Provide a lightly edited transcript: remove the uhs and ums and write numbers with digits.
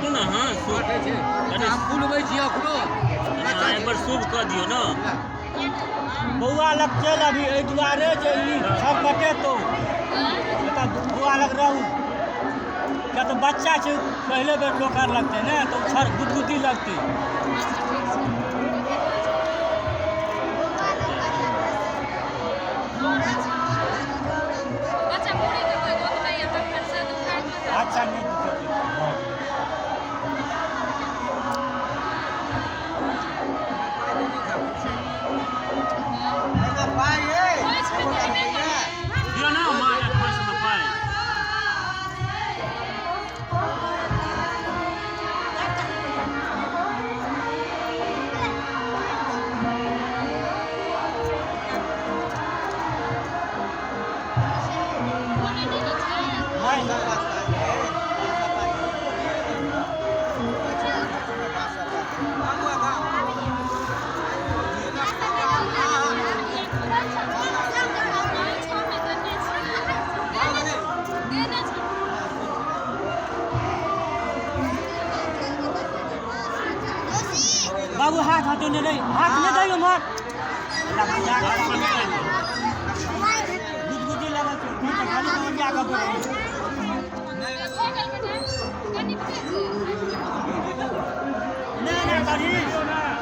काटू ना हाँ सूप अरे हम फूलबै छी अखनो एक बार सूप कह दियो ना बउआ लग चल अभी एहि दुआरे जे ई सब कटेतो बउआ लग रहू क्या तो बच्चा छै पहले बेर ठोकर लगते ने तो छर गुदगुदी लगती अच्छा नहीं दियो ना मार एक पैसा में पाए बाबू हाथ हटोने नहीं हाथ नहीं दइयो मत गुदगुदी लगा तो खाली कमरिया का बोल नहीं करी